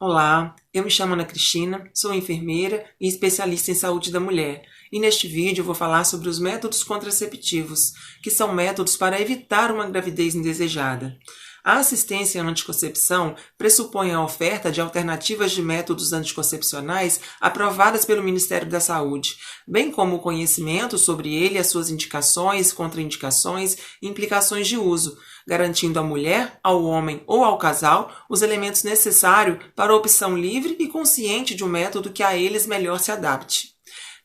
Olá, eu me chamo Ana Cristina, sou enfermeira e especialista em saúde da mulher. E neste vídeo eu vou falar sobre os métodos contraceptivos, que são métodos para evitar uma gravidez indesejada. A assistência à anticoncepção pressupõe a oferta de alternativas de métodos anticoncepcionais aprovadas pelo Ministério da Saúde, bem como o conhecimento sobre ele, as suas indicações, contraindicações e implicações de uso, garantindo à mulher, ao homem ou ao casal os elementos necessários para a opção livre e consciente de um método que a eles melhor se adapte.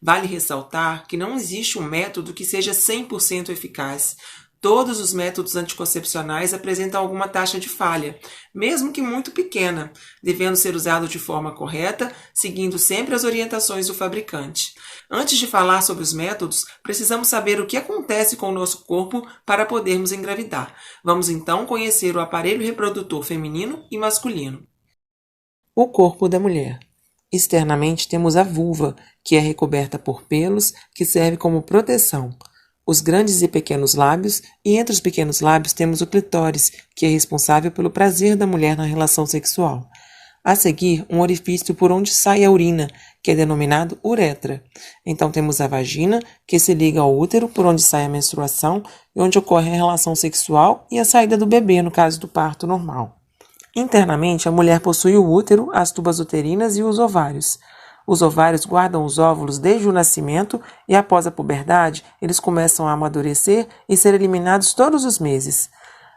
Vale ressaltar que não existe um método que seja 100% eficaz. Todos os métodos anticoncepcionais apresentam alguma taxa de falha, mesmo que muito pequena, devendo ser usado de forma correta, seguindo sempre as orientações do fabricante. Antes de falar sobre os métodos, precisamos saber o que acontece com o nosso corpo para podermos engravidar. Vamos então conhecer o aparelho reprodutor feminino e masculino. O corpo da mulher. Externamente temos a vulva, que é recoberta por pelos, que serve como proteção. Os grandes e pequenos lábios, e entre os pequenos lábios temos o clitóris, que é responsável pelo prazer da mulher na relação sexual. A seguir, um orifício por onde sai a urina, que é denominado uretra. Então temos a vagina, que se liga ao útero, por onde sai a menstruação, e onde ocorre a relação sexual e a saída do bebê, no caso do parto normal. Internamente, a mulher possui o útero, as tubas uterinas e os ovários. Os ovários guardam os óvulos desde o nascimento e após a puberdade, eles começam a amadurecer e ser eliminados todos os meses.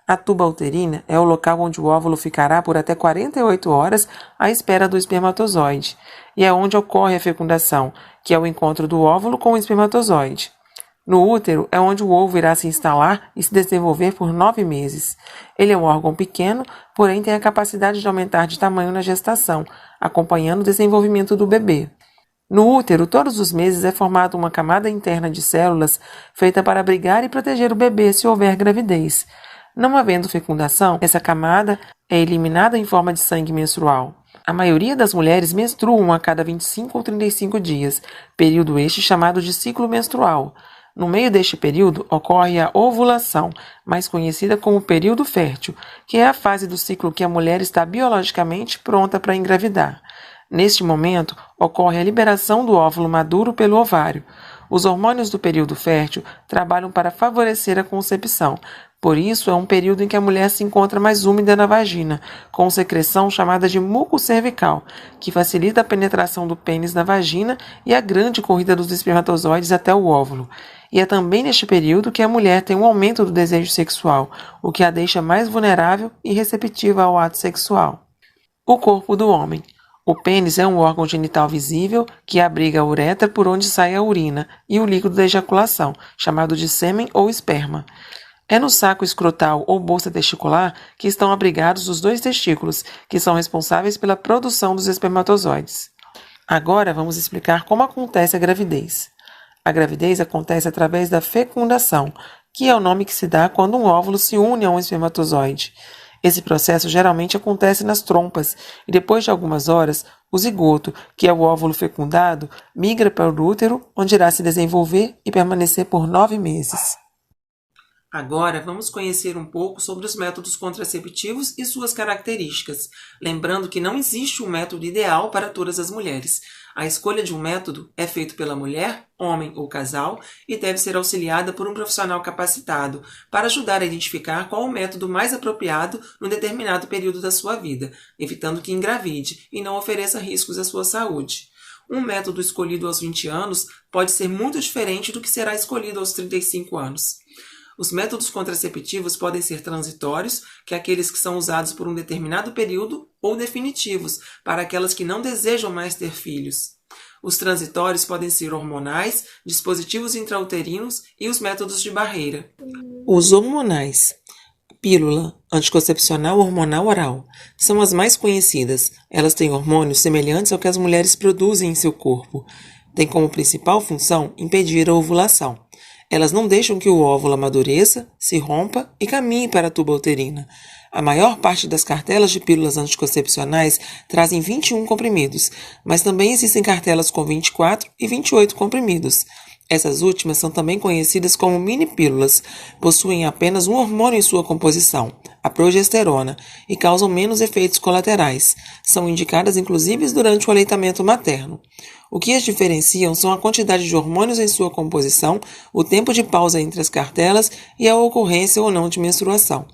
A tuba uterina é o local onde o óvulo ficará por até 48 horas à espera do espermatozoide, e é onde ocorre a fecundação, que é o encontro do óvulo com o espermatozoide. No útero é onde o ovo irá se instalar e se desenvolver por 9 meses. Ele é um órgão pequeno, porém tem a capacidade de aumentar de tamanho na gestação, acompanhando o desenvolvimento do bebê. No útero, todos os meses é formada uma camada interna de células feita para abrigar e proteger o bebê se houver gravidez. Não havendo fecundação, essa camada é eliminada em forma de sangue menstrual. A maioria das mulheres menstruam a cada 25 ou 35 dias, período este chamado de ciclo menstrual. No meio deste período ocorre a ovulação, mais conhecida como período fértil, que é a fase do ciclo que a mulher está biologicamente pronta para engravidar. Neste momento, ocorre a liberação do óvulo maduro pelo ovário. Os hormônios do período fértil trabalham para favorecer a concepção. Por isso, é um período em que a mulher se encontra mais úmida na vagina, com secreção chamada de muco cervical, que facilita a penetração do pênis na vagina e a grande corrida dos espermatozoides até o óvulo. E é também neste período que a mulher tem um aumento do desejo sexual, o que a deixa mais vulnerável e receptiva ao ato sexual. O corpo do homem. O pênis é um órgão genital visível que abriga a uretra por onde sai a urina e o líquido da ejaculação, chamado de sêmen ou esperma. É no saco escrotal ou bolsa testicular que estão abrigados os 2 testículos, que são responsáveis pela produção dos espermatozoides. Agora vamos explicar como acontece a gravidez. A gravidez acontece através da fecundação, que é o nome que se dá quando um óvulo se une a um espermatozoide. Esse processo geralmente acontece nas trompas e depois de algumas horas, o zigoto, que é o óvulo fecundado, migra para o útero, onde irá se desenvolver e permanecer por 9 meses. Agora vamos conhecer um pouco sobre os métodos contraceptivos e suas características, lembrando que não existe um método ideal para todas as mulheres. A escolha de um método é feita pela mulher, homem ou casal e deve ser auxiliada por um profissional capacitado para ajudar a identificar qual o método mais apropriado num determinado período da sua vida, evitando que engravide e não ofereça riscos à sua saúde. Um método escolhido aos 20 anos pode ser muito diferente do que será escolhido aos 35 anos. Os métodos contraceptivos podem ser transitórios, que é aqueles que são usados por um determinado período, ou definitivos, para aquelas que não desejam mais ter filhos. Os transitórios podem ser hormonais, dispositivos intrauterinos e os métodos de barreira. Os hormonais. Pílula anticoncepcional hormonal oral são as mais conhecidas. Elas têm hormônios semelhantes ao que as mulheres produzem em seu corpo. Tem como principal função impedir a ovulação. Elas não deixam que o óvulo amadureça, se rompa e caminhe para a tuba uterina. A maior parte das cartelas de pílulas anticoncepcionais trazem 21 comprimidos, mas também existem cartelas com 24 e 28 comprimidos. Essas últimas são também conhecidas como mini-pílulas, possuem apenas um hormônio em sua composição, a progesterona, e causam menos efeitos colaterais. São indicadas inclusive durante o aleitamento materno. O que as diferenciam são a quantidade de hormônios em sua composição, o tempo de pausa entre as cartelas e a ocorrência ou não de menstruação.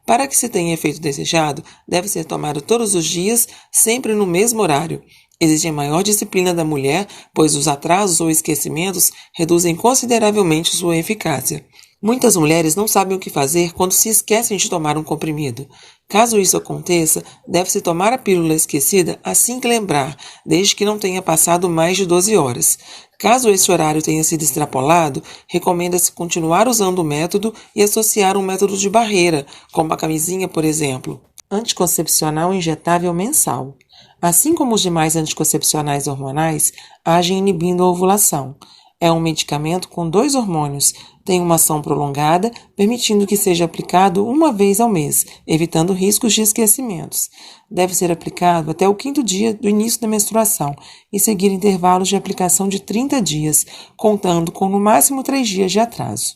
Para que se tenha efeito desejado, deve ser tomado todos os dias, sempre no mesmo horário. Exige maior disciplina da mulher, pois os atrasos ou esquecimentos reduzem consideravelmente sua eficácia. Muitas mulheres não sabem o que fazer quando se esquecem de tomar um comprimido. Caso isso aconteça, deve-se tomar a pílula esquecida assim que lembrar, desde que não tenha passado mais de 12 horas. Caso esse horário tenha sido extrapolado, recomenda-se continuar usando o método e associar um método de barreira, como a camisinha, por exemplo. Anticoncepcional injetável mensal. Assim como os demais anticoncepcionais hormonais, agem inibindo a ovulação. É um medicamento com 2 hormônios, tem uma ação prolongada, permitindo que seja aplicado uma vez ao mês, evitando riscos de esquecimentos. Deve ser aplicado até o 5º dia do início da menstruação e seguir intervalos de aplicação de 30 dias, contando com no máximo 3 dias de atraso.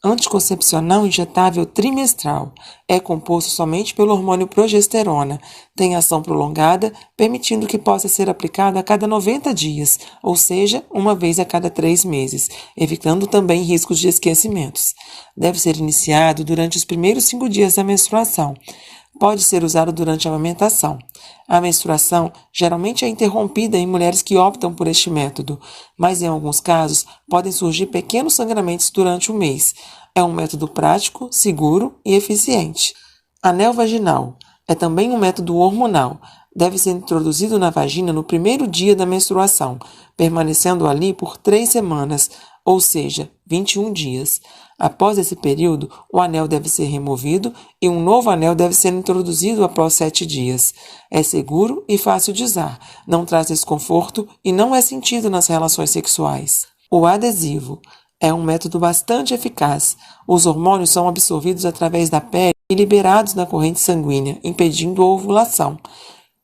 Anticoncepcional injetável trimestral. É composto somente pelo hormônio progesterona. Tem ação prolongada, permitindo que possa ser aplicado a cada 90 dias, ou seja, uma vez a cada 3 meses, evitando também riscos de esquecimentos. Deve ser iniciado durante os primeiros 5 dias da menstruação. Pode ser usado durante a amamentação. A menstruação geralmente é interrompida em mulheres que optam por este método, mas em alguns casos podem surgir pequenos sangramentos durante o mês. É um método prático, seguro e eficiente. Anel vaginal é também um método hormonal. Deve ser introduzido na vagina no primeiro dia da menstruação, permanecendo ali por 3 semanas, ou seja, 21 dias. Após esse período, o anel deve ser removido e um novo anel deve ser introduzido após 7 dias. É seguro e fácil de usar, não traz desconforto e não é sentido nas relações sexuais. O adesivo é um método bastante eficaz. Os hormônios são absorvidos através da pele e liberados na corrente sanguínea, impedindo a ovulação.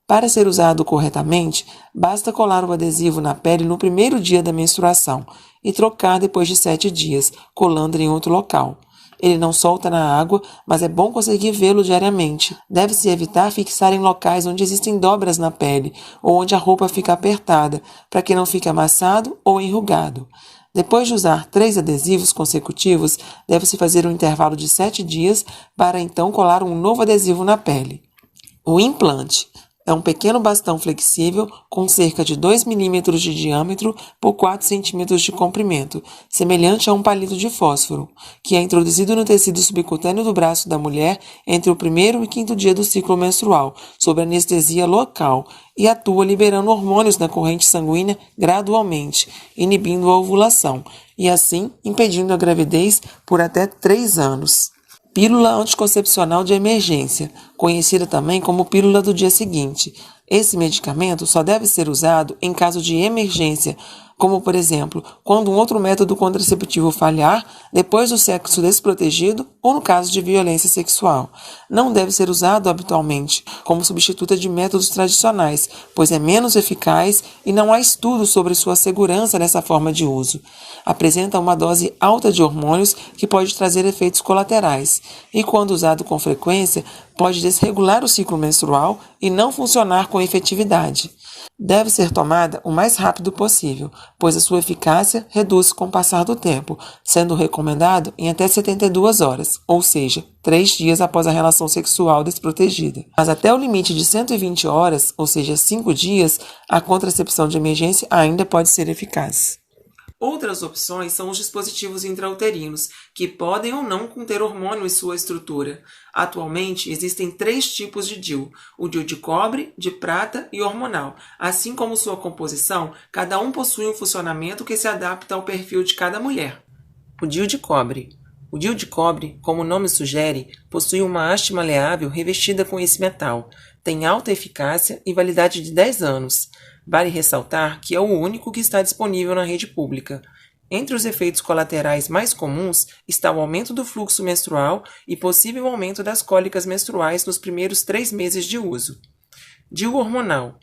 Para ser usado corretamente, basta colar o adesivo na pele no primeiro dia da menstruação e trocar depois de 7 dias, colando em outro local. Ele não solta na água, mas é bom conseguir vê-lo diariamente. Deve-se evitar fixar em locais onde existem dobras na pele ou onde a roupa fica apertada, para que não fique amassado ou enrugado. Depois de usar 3 adesivos consecutivos, deve-se fazer um intervalo de 7 dias para então colar um novo adesivo na pele. O implante é um pequeno bastão flexível com cerca de 2 milímetros de diâmetro por 4 centímetros de comprimento, semelhante a um palito de fósforo, que é introduzido no tecido subcutâneo do braço da mulher entre o 1º e 5º dia do ciclo menstrual, sob anestesia local, e atua liberando hormônios na corrente sanguínea gradualmente, inibindo a ovulação, e assim impedindo a gravidez por até 3 anos. Pílula anticoncepcional de emergência, conhecida também como pílula do dia seguinte. Esse medicamento só deve ser usado em caso de emergência, como, por exemplo, quando um outro método contraceptivo falhar, depois do sexo desprotegido ou no caso de violência sexual. Não deve ser usado habitualmente como substituta de métodos tradicionais, pois é menos eficaz e não há estudos sobre sua segurança nessa forma de uso. Apresenta uma dose alta de hormônios que pode trazer efeitos colaterais e, quando usado com frequência, pode desregular o ciclo menstrual e não funcionar com efetividade. Deve ser tomada o mais rápido possível, pois a sua eficácia reduz com o passar do tempo, sendo recomendado em até 72 horas, ou seja, 3 dias após a relação sexual desprotegida. Mas até o limite de 120 horas, ou seja, 5 dias, a contracepção de emergência ainda pode ser eficaz. Outras opções são os dispositivos intrauterinos, que podem ou não conter hormônio em sua estrutura. Atualmente, existem 3 tipos de DIU, o DIU de cobre, de prata e hormonal. Assim como sua composição, cada um possui um funcionamento que se adapta ao perfil de cada mulher. O DIU de cobre. O DIU de cobre, como o nome sugere, possui uma haste maleável revestida com esse metal. Tem alta eficácia e validade de 10 anos. Vale ressaltar que é o único que está disponível na rede pública. Entre os efeitos colaterais mais comuns está o aumento do fluxo menstrual e possível aumento das cólicas menstruais nos primeiros 3 meses de uso. DIU hormonal.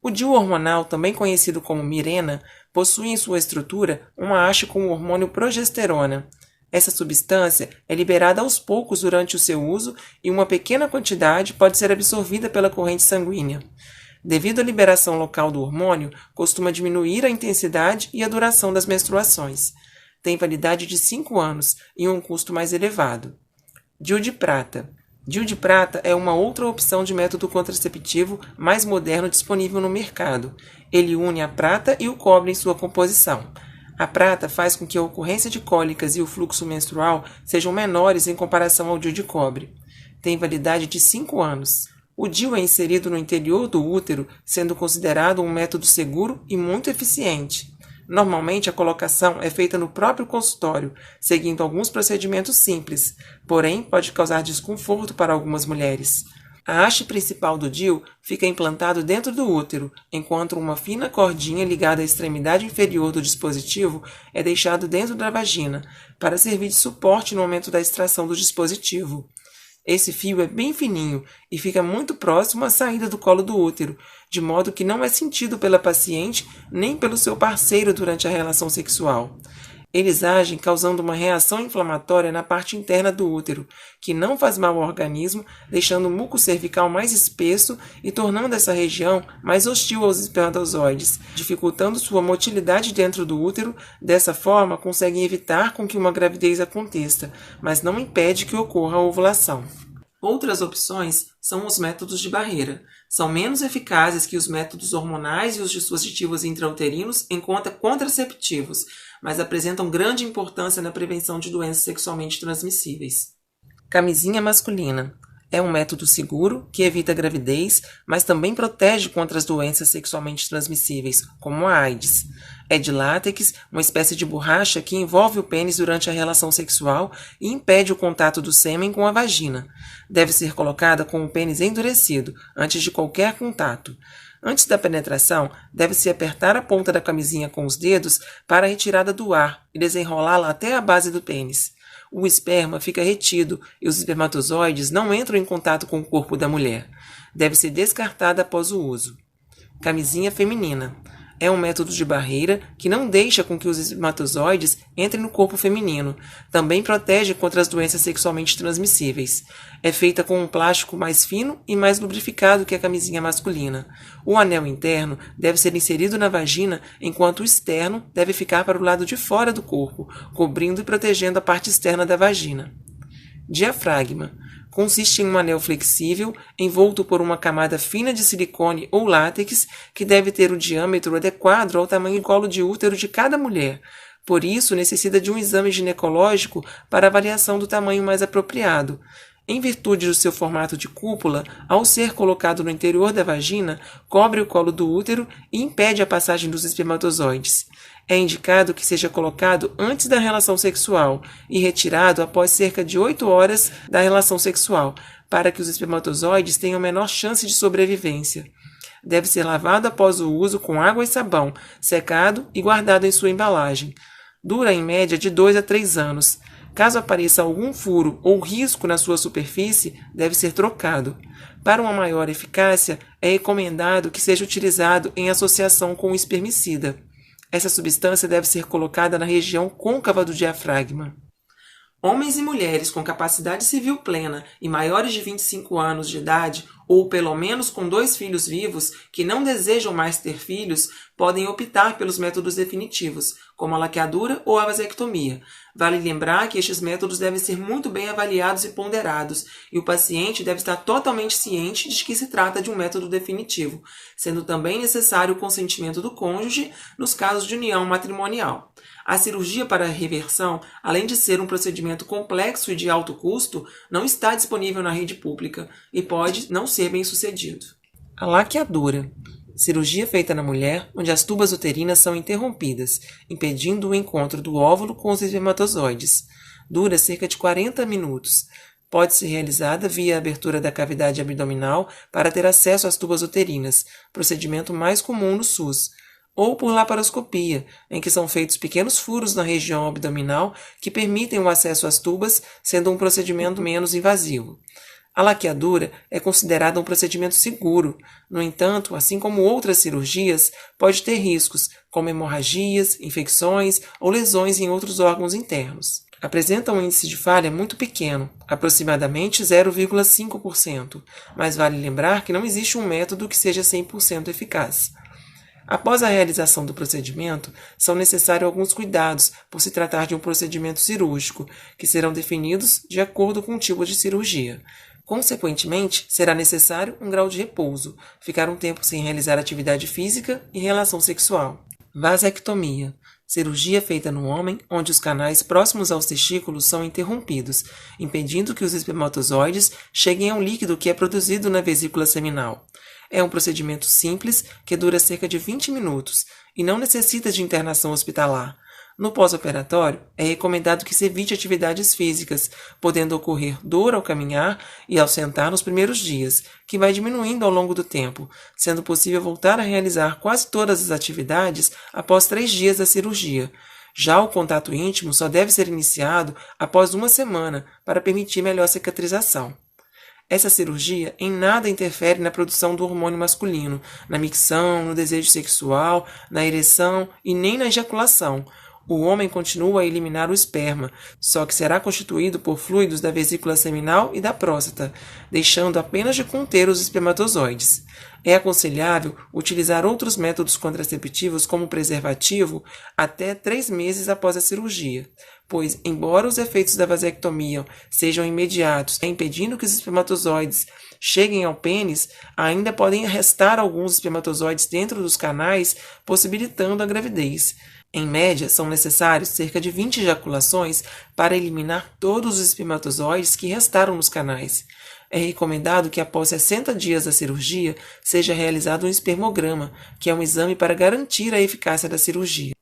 O DIU hormonal, também conhecido como Mirena, possui em sua estrutura uma haste com o hormônio progesterona. Essa substância é liberada aos poucos durante o seu uso e uma pequena quantidade pode ser absorvida pela corrente sanguínea. Devido à liberação local do hormônio, costuma diminuir a intensidade e a duração das menstruações. Tem validade de 5 anos e um custo mais elevado. DIU de prata. DIU de prata é uma outra opção de método contraceptivo mais moderno disponível no mercado. Ele une a prata e o cobre em sua composição. A prata faz com que a ocorrência de cólicas e o fluxo menstrual sejam menores em comparação ao DIU de cobre. Tem validade de 5 anos. O DIU é inserido no interior do útero, sendo considerado um método seguro e muito eficiente. Normalmente, a colocação é feita no próprio consultório, seguindo alguns procedimentos simples, porém pode causar desconforto para algumas mulheres. A haste principal do DIU fica implantado dentro do útero, enquanto uma fina cordinha ligada à extremidade inferior do dispositivo é deixado dentro da vagina, para servir de suporte no momento da extração do dispositivo. Esse fio é bem fininho e fica muito próximo à saída do colo do útero, de modo que não é sentido pela paciente nem pelo seu parceiro durante a relação sexual. Eles agem causando uma reação inflamatória na parte interna do útero, que não faz mal ao organismo, deixando o muco cervical mais espesso e tornando essa região mais hostil aos espermatozoides, dificultando sua motilidade dentro do útero. Dessa forma, conseguem evitar com que uma gravidez aconteça, mas não impede que ocorra a ovulação. Outras opções são os métodos de barreira. São menos eficazes que os métodos hormonais e os dispositivos intrauterinos enquanto contraceptivos, mas apresentam grande importância na prevenção de doenças sexualmente transmissíveis. Camisinha masculina. É um método seguro que evita a gravidez, mas também protege contra as doenças sexualmente transmissíveis, como a AIDS. É de látex, uma espécie de borracha que envolve o pênis durante a relação sexual e impede o contato do sêmen com a vagina. Deve ser colocada com o pênis endurecido, antes de qualquer contato. Antes da penetração, deve-se apertar a ponta da camisinha com os dedos para a retirada do ar e desenrolá-la até a base do pênis. O esperma fica retido e os espermatozoides não entram em contato com o corpo da mulher. Deve ser descartada após o uso. Camisinha feminina. É um método de barreira que não deixa com que os espermatozoides entrem no corpo feminino. Também protege contra as doenças sexualmente transmissíveis. É feita com um plástico mais fino e mais lubrificado que a camisinha masculina. O anel interno deve ser inserido na vagina, enquanto o externo deve ficar para o lado de fora do corpo, cobrindo e protegendo a parte externa da vagina. Diafragma. Consiste em um anel flexível, envolto por uma camada fina de silicone ou látex, que deve ter o diâmetro adequado ao tamanho do colo de útero de cada mulher. Por isso, necessita de um exame ginecológico para avaliação do tamanho mais apropriado. Em virtude do seu formato de cúpula, ao ser colocado no interior da vagina, cobre o colo do útero e impede a passagem dos espermatozoides. É indicado que seja colocado antes da relação sexual e retirado após cerca de 8 horas da relação sexual, para que os espermatozoides tenham menor chance de sobrevivência. Deve ser lavado após o uso com água e sabão, secado e guardado em sua embalagem. Dura em média de 2 a 3 anos. Caso apareça algum furo ou risco na sua superfície, deve ser trocado. Para uma maior eficácia, é recomendado que seja utilizado em associação com o espermicida. Essa substância deve ser colocada na região côncava do diafragma. Homens e mulheres com capacidade civil plena e maiores de 25 anos de idade, ou pelo menos com 2 filhos vivos, que não desejam mais ter filhos, podem optar pelos métodos definitivos, como a laqueadura ou a vasectomia. Vale lembrar que estes métodos devem ser muito bem avaliados e ponderados, e o paciente deve estar totalmente ciente de que se trata de um método definitivo, sendo também necessário o consentimento do cônjuge nos casos de união matrimonial. A cirurgia para a reversão, além de ser um procedimento complexo e de alto custo, não está disponível na rede pública e pode não ser bem sucedido. A laqueadura. Cirurgia feita na mulher, onde as tubas uterinas são interrompidas, impedindo o encontro do óvulo com os espermatozoides. Dura cerca de 40 minutos. Pode ser realizada via abertura da cavidade abdominal para ter acesso às tubas uterinas, procedimento mais comum no SUS, ou por laparoscopia, em que são feitos pequenos furos na região abdominal que permitem o acesso às tubas, sendo um procedimento menos invasivo. A laqueadura é considerada um procedimento seguro. No entanto, assim como outras cirurgias, pode ter riscos, como hemorragias, infecções ou lesões em outros órgãos internos. Apresenta um índice de falha muito pequeno, aproximadamente 0,5%, mas vale lembrar que não existe um método que seja 100% eficaz. Após a realização do procedimento, são necessários alguns cuidados por se tratar de um procedimento cirúrgico, que serão definidos de acordo com o tipo de cirurgia. Consequentemente, será necessário um grau de repouso, ficar um tempo sem realizar atividade física e relação sexual. Vasectomia. Cirurgia feita no homem, onde os canais próximos aos testículos são interrompidos, impedindo que os espermatozoides cheguem ao líquido que é produzido na vesícula seminal. É um procedimento simples que dura cerca de 20 minutos e não necessita de internação hospitalar. No pós-operatório, é recomendado que se evite atividades físicas, podendo ocorrer dor ao caminhar e ao sentar nos primeiros dias, que vai diminuindo ao longo do tempo, sendo possível voltar a realizar quase todas as atividades após 3 dias da cirurgia. Já o contato íntimo só deve ser iniciado após 1 semana para permitir melhor cicatrização. Essa cirurgia em nada interfere na produção do hormônio masculino, na micção, no desejo sexual, na ereção e nem na ejaculação. O homem continua a eliminar o esperma, só que será constituído por fluidos da vesícula seminal e da próstata, deixando apenas de conter os espermatozoides. É aconselhável utilizar outros métodos contraceptivos como preservativo até 3 meses após a cirurgia, pois, embora os efeitos da vasectomia sejam imediatos, impedindo que os espermatozoides cheguem ao pênis, ainda podem restar alguns espermatozoides dentro dos canais, possibilitando a gravidez. Em média, são necessários cerca de 20 ejaculações para eliminar todos os espermatozoides que restaram nos canais. É recomendado que após 60 dias da cirurgia seja realizado um espermograma, que é um exame para garantir a eficácia da cirurgia.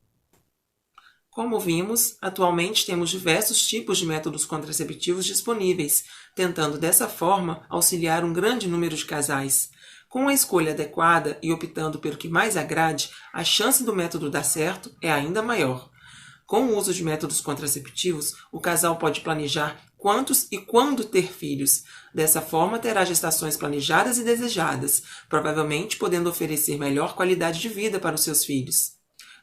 Como vimos, atualmente temos diversos tipos de métodos contraceptivos disponíveis, tentando dessa forma auxiliar um grande número de casais. Com a escolha adequada e optando pelo que mais agrade, a chance do método dar certo é ainda maior. Com o uso de métodos contraceptivos, o casal pode planejar quantos e quando ter filhos. Dessa forma, terá gestações planejadas e desejadas, provavelmente podendo oferecer melhor qualidade de vida para os seus filhos.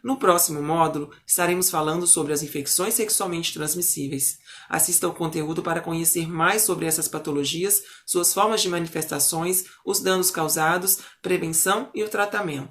No próximo módulo, estaremos falando sobre as infecções sexualmente transmissíveis. Assista ao conteúdo para conhecer mais sobre essas patologias, suas formas de manifestações, os danos causados, prevenção e o tratamento.